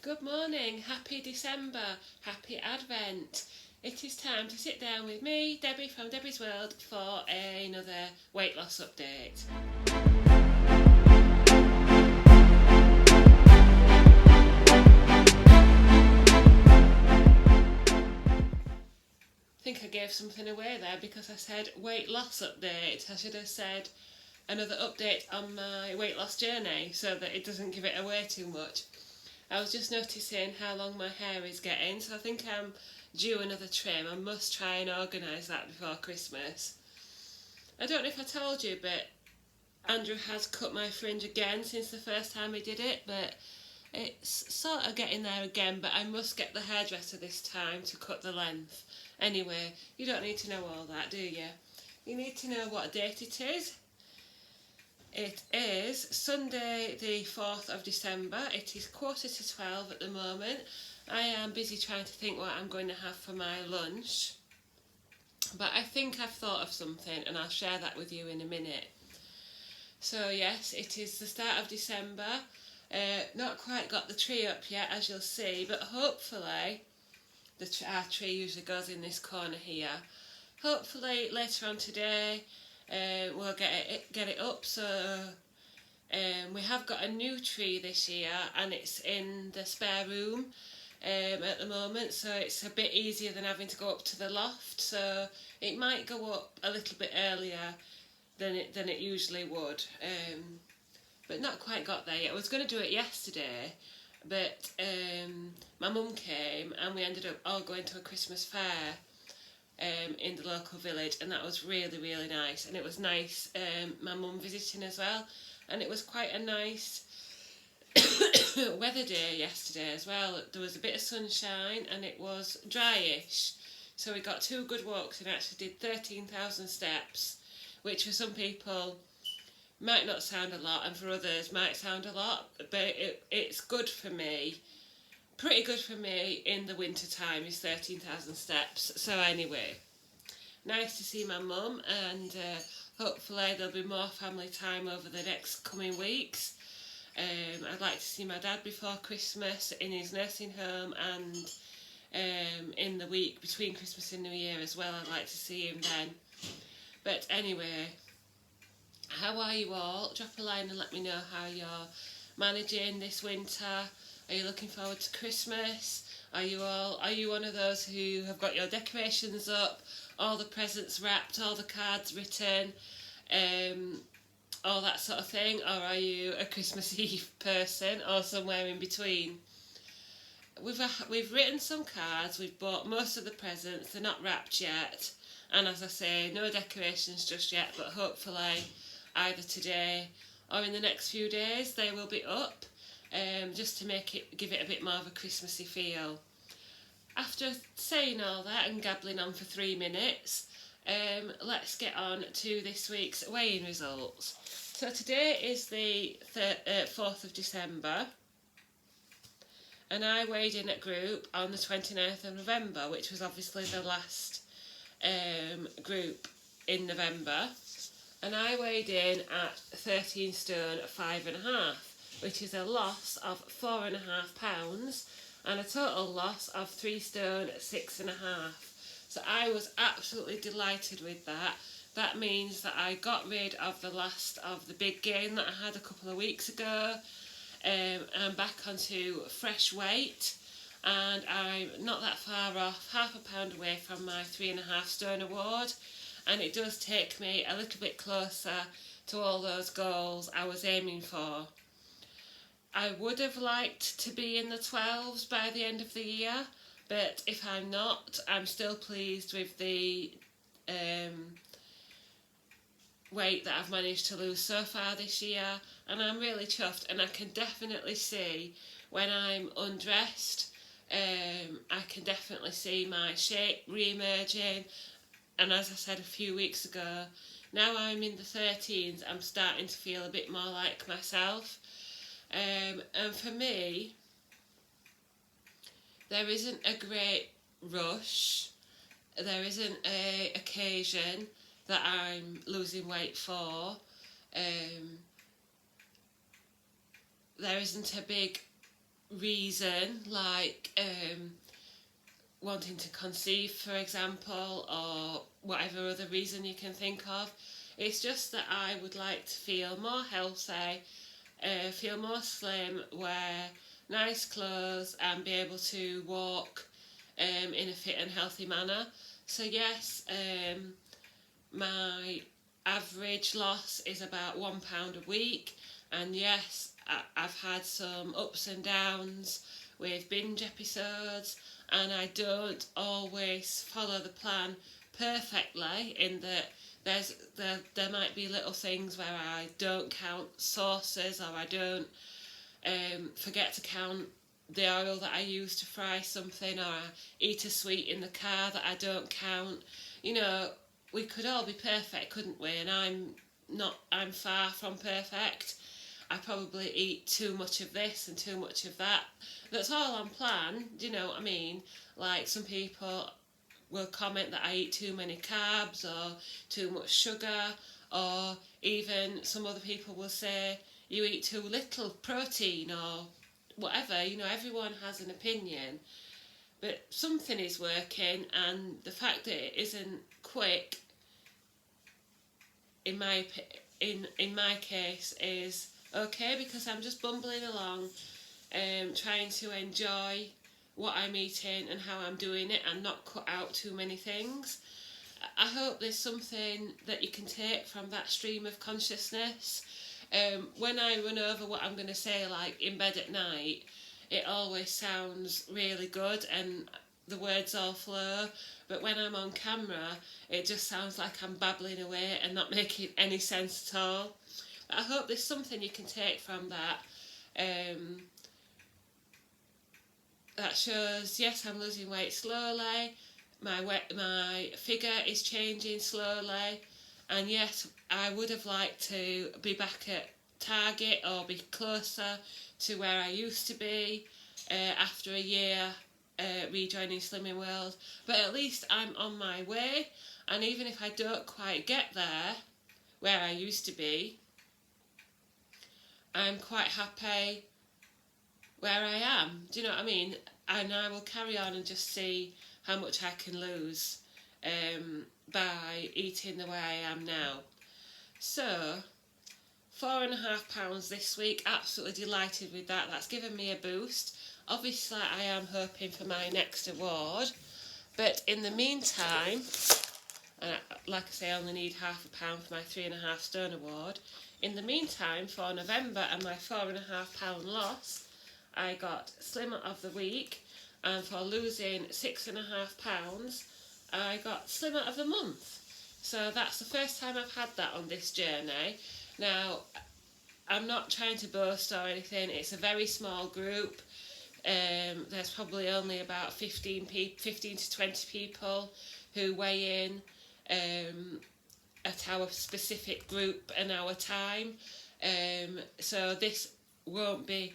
Good morning, happy December, happy Advent. It is time to sit down with me, Debbie from Debbie's World, for another weight loss update. I think I gave something away there because I said weight loss update. I should have said another update on my weight loss journey so that it doesn't give it away too much. I was just noticing how long my hair is getting, so I think I'm due another trim. I must try and organise that before Christmas. I don't know if I told you, but Andrew has cut my fringe again since the first time he did it, but it's sort of getting there again, but I must get the hairdresser this time to cut the length. Anyway, you don't need to know all that, do you? You need to know what date it is. It is Sunday the 4th of December. It is 11:45 at the moment. I am busy trying to think what I'm going to have for my lunch. But I think I've thought of something and I'll share that with you in a minute. So yes, it is the start of December. Not quite got the tree up yet, as you'll see, but hopefully, our tree usually goes in this corner here. Hopefully later on today we'll get it up. So we have got a new tree this year and it's in the spare room at the moment, so it's a bit easier than having to go up to the loft, so it might go up a little bit earlier than it usually would, but not quite got there yet. I was going to do it yesterday, but my mum came and we ended up all going to a Christmas fair in the local village, and that was really, really nice. And it was nice, my mum visiting as well, and it was quite a nice weather day yesterday as well. There was a bit of sunshine and it was dryish, so we got 2 good walks and actually did 13,000 steps, which for some people might not sound a lot and for others might sound a lot, but it's good for me. Pretty good for me in the winter time is 13,000 steps. So anyway, nice to see my mum, and hopefully there'll be more family time over the next coming weeks. I'd like to see my dad before Christmas in his nursing home, and in the week between Christmas and New Year as well. I'd like to see him then. But anyway, how are you all? Drop a line and let me know how you're managing this winter. Are you looking forward to Christmas? Are you one of those who have got your decorations up, all the presents wrapped, all the cards written, all that sort of thing? Or are you a Christmas Eve person, or somewhere in between? We've written some cards, we've bought most of the presents, they're not wrapped yet, and as I say, no decorations just yet, but hopefully either today or in the next few days they will be up. Just to give it a bit more of a Christmassy feel. After saying all that and gabbling on for 3 minutes, let's get on to this week's weighing results. So today is the 4th of December, and I weighed in at group on the 29th of November, which was obviously the last group in November, and I weighed in at 13 stone 5.5, which is a loss of 4.5 pounds and a total loss of 3 stone 6.5. So I was absolutely delighted with that. That means that I got rid of the last of the big gain that I had a couple of weeks ago. I'm back onto fresh weight, and I'm not that far off, half a pound away from my 3.5 stone award, and it does take me a little bit closer to all those goals I was aiming for. I would have liked to be in the 12s by the end of the year, but if I'm not, I'm still pleased with the weight that I've managed to lose so far this year, and I'm really chuffed. And I can definitely see when I'm undressed, I can definitely see my shape re-emerging, and as I said a few weeks ago, now I'm in the 13s, I'm starting to feel a bit more like myself. And for me, there isn't a great rush, there isn't a occasion that I'm losing weight for, there isn't a big reason, like wanting to conceive, for example, or whatever other reason you can think of. It's just that I would like to feel more healthy, feel more slim, wear nice clothes and be able to walk in a fit and healthy manner. So yes, my average loss is about £1 a week, and yes, I've had some ups and downs with binge episodes, and I don't always follow the plan perfectly, in that there might be little things where I don't count sauces, or I don't forget to count the oil that I use to fry something, or I eat a sweet in the car that I don't count. You know, we could all be perfect, couldn't we? And I'm far from perfect. I probably eat too much of this and too much of that. That's all on plan, do you know what I mean? Like, some people will comment that I eat too many carbs or too much sugar, or even some other people will say you eat too little protein or whatever. You know, everyone has an opinion, but something is working, and the fact that it isn't quick, in my case, is okay, because I'm just bumbling along, trying to enjoy what I'm eating and how I'm doing it, and not cut out too many things. I hope there's something that you can take from that stream of consciousness. When I run over what I'm going to say, like in bed at night, it always sounds really good and the words all flow, but when I'm on camera, it just sounds like I'm babbling away and not making any sense at all. But I hope there's something you can take from that. That shows, yes, I'm losing weight slowly, my figure is changing slowly, and yes, I would have liked to be back at target or be closer to where I used to be after a year rejoining Slimming World, but at least I'm on my way, and even if I don't quite get there where I used to be, I'm quite happy where I am. Do you know what I mean? And I will carry on and just see how much I can lose by eating the way I am now. So, £4.5 this week, absolutely delighted with that. That's given me a boost. Obviously, I am hoping for my next award, but in the meantime, and like I say, I only need £0.5 for my 3.5 stone award. In the meantime, for November and my £4.5 loss, I got Slimmer of the Week, and for losing £6.5, I got Slimmer of the Month. So that's the first time I've had that on this journey. Now, I'm not trying to boast or anything, it's a very small group. There's probably only about 15 to 20 people who weigh in at our specific group and our time. So this won't be,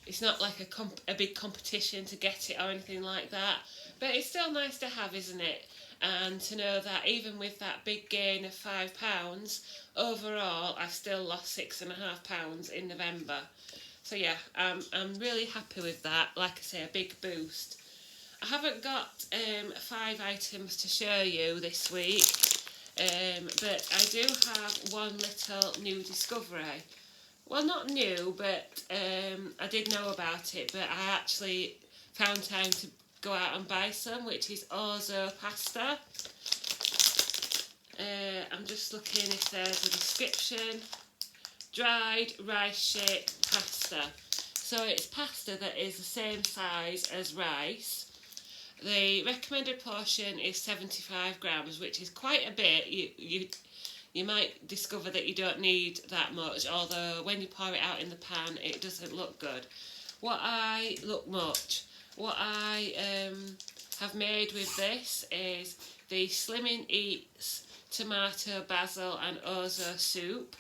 it's not like a big competition to get it or anything like that, but it's still nice to have, isn't it? And to know that even with that big gain of £5, overall I've still lost £6.5 in November. So yeah, I'm really happy with that. Like I say, a big boost. I haven't got 5 items to show you this week, but I do have one little new discovery. Well, not new, but I did know about it, but I actually found time to go out and buy some, which is orzo pasta. I'm just looking if there's a description. Dried rice-shaped pasta. So it's pasta that is the same size as rice. The recommended portion is 75 grams, which is quite a bit. You might discover that you don't need that much, although when you pour it out in the pan, it doesn't look good. What I have made with this is the Slimming Eats tomato, basil and orzo soup.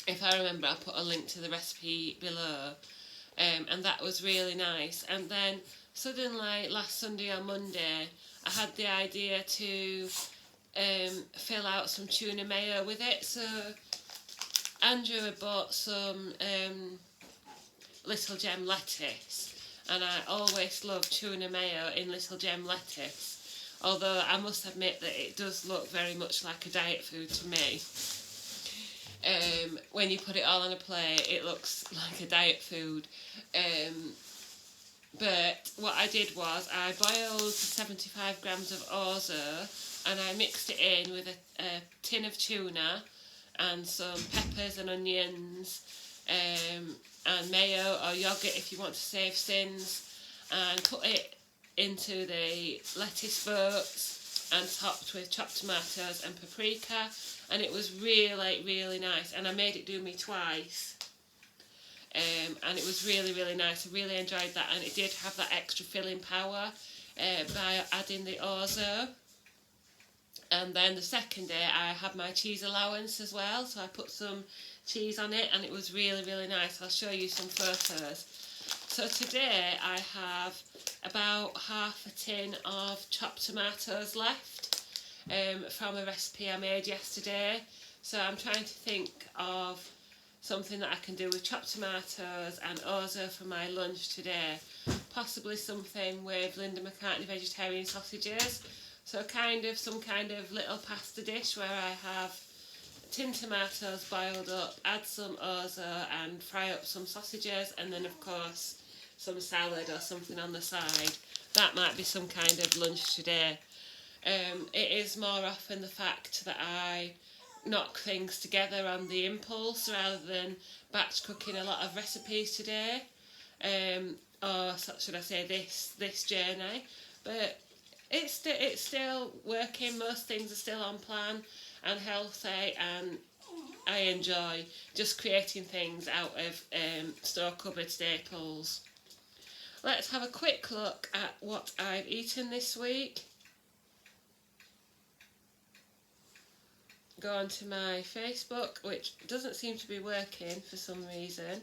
If I remember, I'll put a link to the recipe below. And that was really nice. And then suddenly last Sunday or Monday, I had the idea to fill out some tuna mayo with it. So Andrew had bought some little gem lettuce, and I always love tuna mayo in little gem lettuce, although I must admit that it does look very much like a diet food to me. When you put it all on a plate, it looks like a diet food. But what I did was I boiled 75 grams of orzo and I mixed it in with a tin of tuna and some peppers and onions, and mayo or yoghurt if you want to save sins, and put it into the lettuce boats and topped with chopped tomatoes and paprika, and it was really, really nice, and I made it do me twice. And it was really, really nice. I really enjoyed that, and it did have that extra filling power by adding the orzo. And then the second day I had my cheese allowance as well, so I put some cheese on it and it was really, really nice. I'll show you some photos. So today I have about half a tin of chopped tomatoes left from a recipe I made yesterday. So I'm trying to think of something that I can do with chopped tomatoes and orzo for my lunch today. Possibly something with Linda McCartney vegetarian sausages. So some kind of little pasta dish where I have tin tomatoes boiled up, add some orzo and fry up some sausages, and then of course some salad or something on the side. That might be some kind of lunch today. It is more often the fact that I knock things together on the impulse rather than batch cooking a lot of recipes today, or should I say this journey. But it's still working. Most things are still on plan and healthy, and I enjoy just creating things out of store cupboard staples. Let's have a quick look at what I've eaten this week. Go on to my Facebook, which doesn't seem to be working for some reason.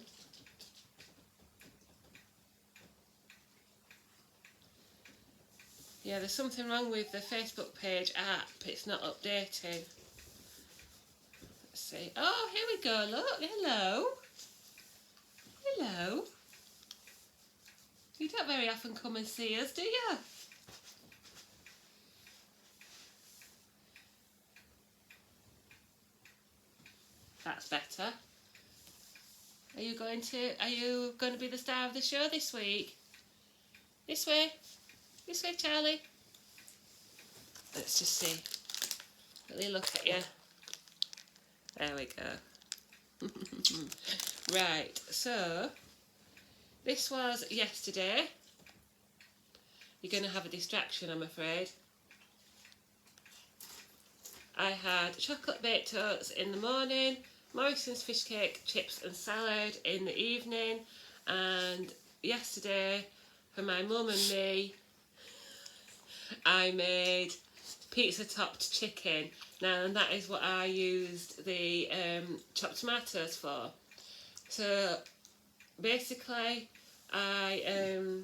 Yeah, there's something wrong with the Facebook page app. It's not updating. Let's see. Oh, here we go. Look. Hello. Hello. You don't very often come and see us, do you? That's better. Are you going to be the star of the show this week? This way. This way, Charlie. Let's just see. Let me look at you. There we go. Right, so this was yesterday. You're going to have a distraction, I'm afraid. I had chocolate baked oats in the morning, Morrison's fish cake, chips and salad in the evening, and yesterday for my mum and me I made pizza topped chicken. Now, and that is what I used the chopped tomatoes for. So basically I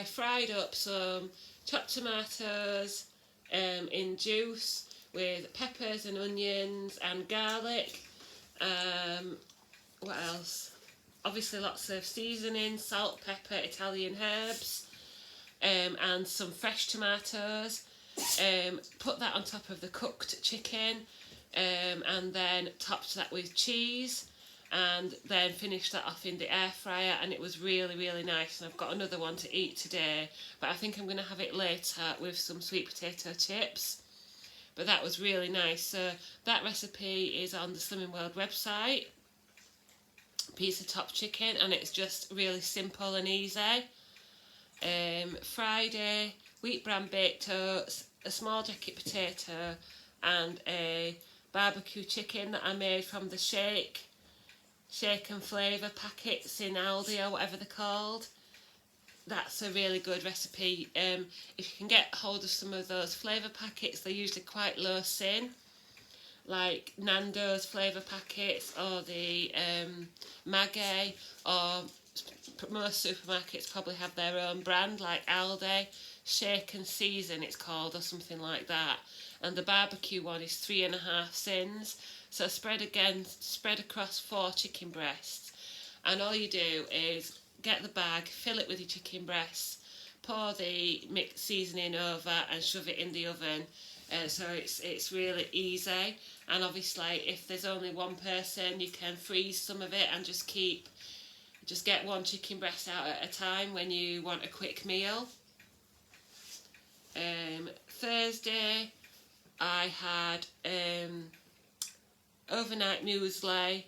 fried up some chopped tomatoes in juice with peppers and onions and garlic. What else? Obviously lots of seasoning, salt, pepper, Italian herbs, and some fresh tomatoes. Put that on top of the cooked chicken, and then topped that with cheese, and then finished that off in the air fryer, and it was really, really nice. And I've got another one to eat today, but I think I'm going to have it later with some sweet potato chips. But that was really nice. So that recipe is on the Slimming World website, pizza top chicken, and it's just really simple and easy. Friday, wheat bran baked oats, a small jacket potato, and a barbecue chicken that I made from the shake and flavour packets in Aldi or whatever they're called. That's a really good recipe. If you can get hold of some of those flavour packets, they're usually quite low sin, like Nando's flavour packets or the Maggi, or most supermarkets probably have their own brand, like Aldi, Shake and Season it's called, or something like that. And the barbecue one is 3.5 sins. So spread across 4 chicken breasts, and all you do is get the bag, fill it with your chicken breasts, pour the mixed seasoning over and shove it in the oven. So it's really easy, and obviously if there's only one person, you can freeze some of it and just get one chicken breast out at a time when you want a quick meal. Thursday I had overnight muesli,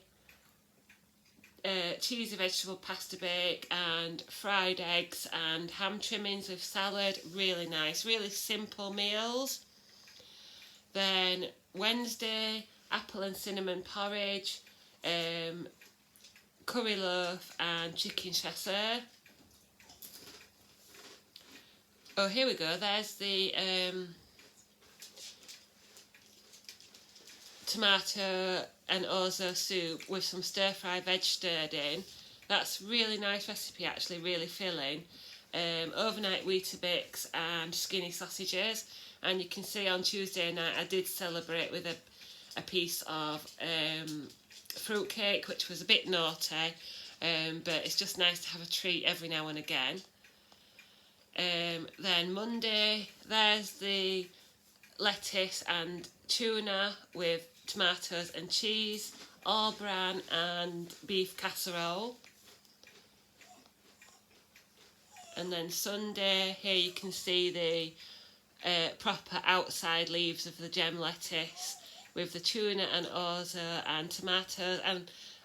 cheesy vegetable pasta bake and fried eggs and ham trimmings with salad. Really nice, really simple meals. Then Wednesday, apple and cinnamon porridge, curry loaf and chicken chasseur. Oh, here we go, there's the tomato and orzo soup with some stir-fry veg stirred in. That's really nice recipe, actually, really filling. Overnight Weetabix and skinny sausages. And you can see on Tuesday night I did celebrate with a piece of fruitcake, which was a bit naughty, but it's just nice to have a treat every now and again. Then Monday, there's the lettuce and tuna with tomatoes and cheese, all bran and beef casserole. And then Sunday, here you can see the proper outside leaves of the gem lettuce with the tuna and orzo and tomatoes,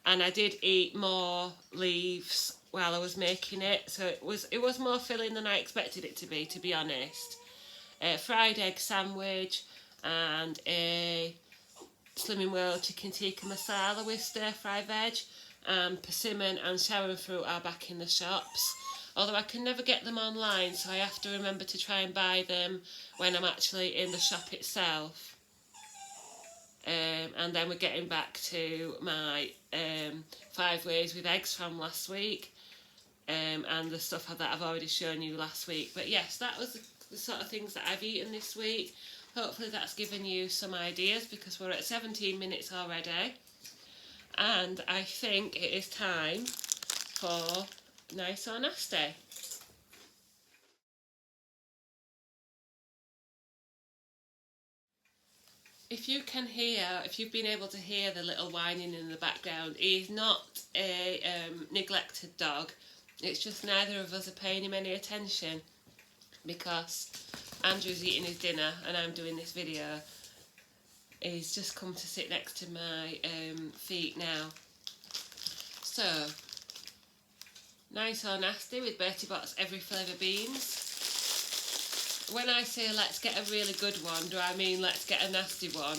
and I did eat more leaves while I was making it, so it was more filling than I expected it to be honest. Fried egg sandwich and a Slimming World chicken tikka masala with stir fry veg, and persimmon and Sharon fruit are back in the shops. Although I can never get them online, so I have to remember to try and buy them when I'm actually in the shop itself. And then we're getting back to my 5 ways with eggs from last week, and the stuff that I've already shown you last week. But yes, that was the sort of things that I've eaten this week. Hopefully that's given you some ideas, because we're at 17 minutes already. And I think it is time for Nice or Nasty. If you've been able to hear the little whining in the background, he's not a neglected dog. It's just neither of us are paying him any attention, because Andrew's eating his dinner and I'm doing this video. He's just come to sit next to my feet now. So, Nice or Nasty with Bertie Bott's Every Flavour beans. When I say let's get a really good one, do I mean let's get a nasty one?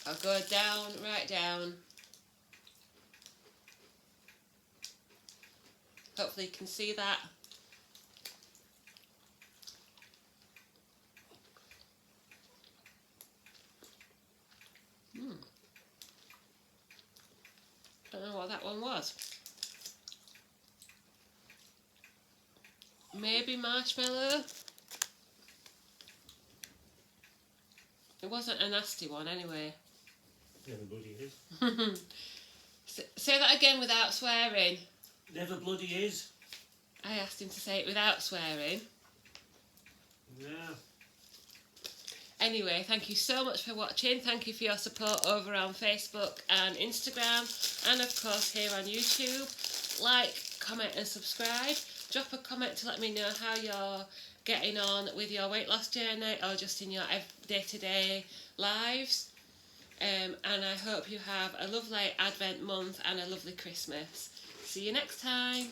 I'll go down, right down. Hopefully you can see that. Don't know what that one was. Maybe marshmallow? It wasn't a nasty one anyway. Never bloody is. Say that again without swearing. Never bloody is. I asked him to say it without swearing. Yeah. Anyway, thank you so much for watching. Thank you for your support over on Facebook and Instagram, and of course here on YouTube. Like, comment and subscribe. Drop a comment to let me know how you're getting on with your weight loss journey, or just in your day-to-day lives. And I hope you have a lovely Advent month and a lovely Christmas. See you next time.